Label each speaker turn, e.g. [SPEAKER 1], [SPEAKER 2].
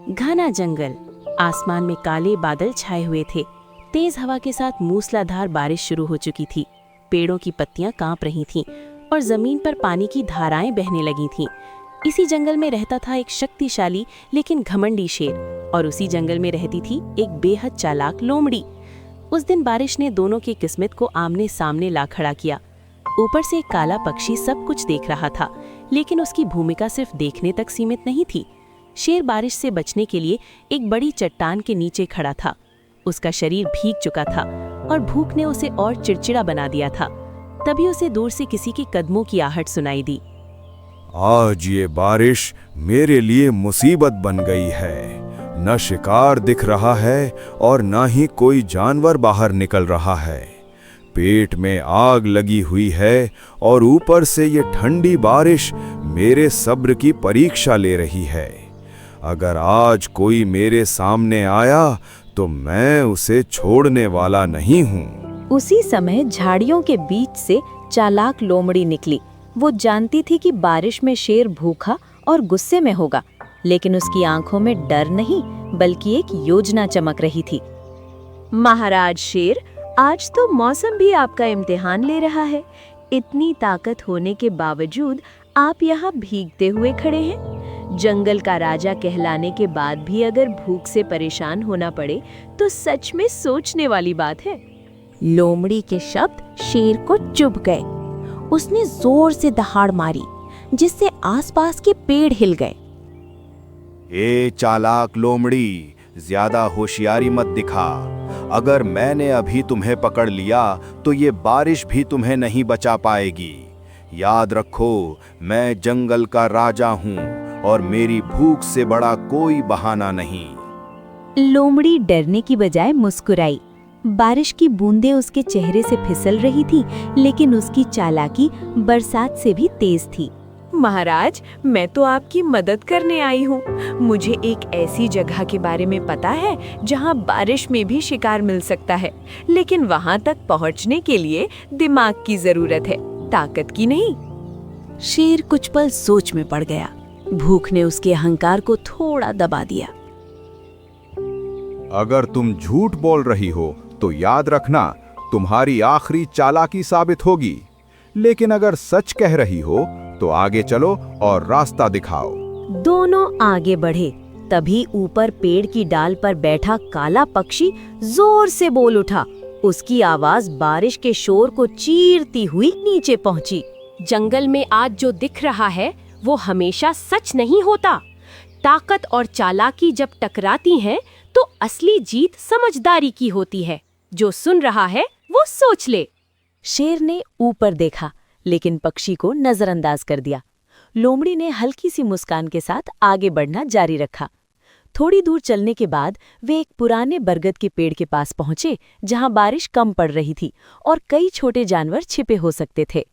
[SPEAKER 1] घना जंगल, आसमान में काले बादल छाए हुए थे। तेज हवा के साथ मूसलाधार बारिश शुरू हो चुकी थी। पेड़ों की पत्तियां कांप रही थीं और जमीन पर पानी की धाराएं बहने लगी थीं। इसी जंगल में रहता था एक शक्तिशाली लेकिन घमंडी शेर, और उसी जंगल में रहती थी एक बेहद चालाक लोमड़ी। उस दिन बारिश ने दोनों की किस्मत को आमने सामने ला खड़ा किया। ऊपर से एक काला पक्षी सब कुछ देख रहा था, लेकिन उसकी भूमिका सिर्फ देखने तक सीमित नहीं थी। शेर बारिश से बचने के लिए एक बड़ी चट्टान के नीचे खड़ा था। उसका शरीर भीग चुका था और भूख ने उसे और चिड़चिड़ा बना दिया था। तभी उसे दूर से किसी के कदमों की आहट सुनाई दी।
[SPEAKER 2] आज ये बारिश मेरे लिए मुसीबत बन गई है। न शिकार दिख रहा है और न ही कोई जानवर बाहर निकल रहा है। पेट में आग लगी हुई है और ऊपर से ये ठंडी बारिश मेरे सब्र की परीक्षा ले रही है। अगर आज कोई मेरे सामने आया तो मैं उसे छोड़ने वाला नहीं हूँ।
[SPEAKER 3] उसी समय झाड़ियों के बीच से चालाक लोमड़ी निकली। वो जानती थी कि बारिश में शेर भूखा और गुस्से में होगा, लेकिन उसकी आंखों में डर नहीं बल्कि एक योजना चमक रही थी।
[SPEAKER 4] महाराज शेर, आज तो मौसम भी आपका इम्तिहान ले रहा है। इतनी ताकत होने के बावजूद आप यहाँ भीगते हुए खड़े हैं। जंगल का राजा कहलाने के बाद भी अगर भूख से परेशान होना पड़े तो सच में सोचने वाली बात है।
[SPEAKER 1] लोमड़ी के शब्द शेर को चुभ गए। उसने जोर से दहाड़ मारी, जिससे आसपास के पेड़ हिल गए।
[SPEAKER 2] ए चालाक लोमड़ी, ज्यादा होशियारी मत दिखा। अगर मैंने अभी तुम्हें पकड़ लिया तो ये बारिश भी तुम्हें नहीं बचा पाएगी। याद रखो, मैं जंगल का राजा हूँ और मेरी भूख से बड़ा कोई बहाना नहीं।
[SPEAKER 3] लोमड़ी डरने की बजाय मुस्कुराई। बारिश की बूंदें उसके चेहरे से फिसल रही थी, लेकिन उसकी चालाकी बरसात से भी तेज थी।
[SPEAKER 4] महाराज, मैं तो आपकी मदद करने आई हूँ। मुझे एक ऐसी जगह के बारे में पता है जहाँ बारिश में भी शिकार मिल सकता है, लेकिन वहाँ तक पहुँचने के लिए दिमाग की जरूरत है, ताकत की नहीं।
[SPEAKER 1] शेर कुछ पल सोच में पड़ गया। भूख ने उसके अहंकार को थोड़ा दबा दिया।
[SPEAKER 2] अगर तुम झूठ बोल रही हो तो याद रखना, तुम्हारी आखिरी चालाकी साबित होगी। लेकिन अगर सच कह रही हो तो आगे चलो और रास्ता दिखाओ।
[SPEAKER 3] दोनों आगे बढ़े। तभी ऊपर पेड़ की डाल पर बैठा काला पक्षी जोर से बोल उठा। उसकी आवाज बारिश के शोर को चीरती हुई नीचे पहुंची।
[SPEAKER 5] जंगल में आज जो दिख रहा है वो हमेशा सच नहीं होता। ताकत और चालाकी जब टकराती हैं तो असली जीत समझदारी की होती है। जो सुन रहा है वो सोच ले।
[SPEAKER 3] शेर ने ऊपर देखा, लेकिन पक्षी को नजरअंदाज कर दिया। लोमड़ी ने हल्की सी मुस्कान के साथ आगे बढ़ना जारी रखा। थोड़ी दूर चलने के बाद वे एक पुराने बरगद के पेड़ के पास पहुंचे, जहां बारिश कम पड़ रही थी और कई छोटे जानवर छिपे हो सकते थे।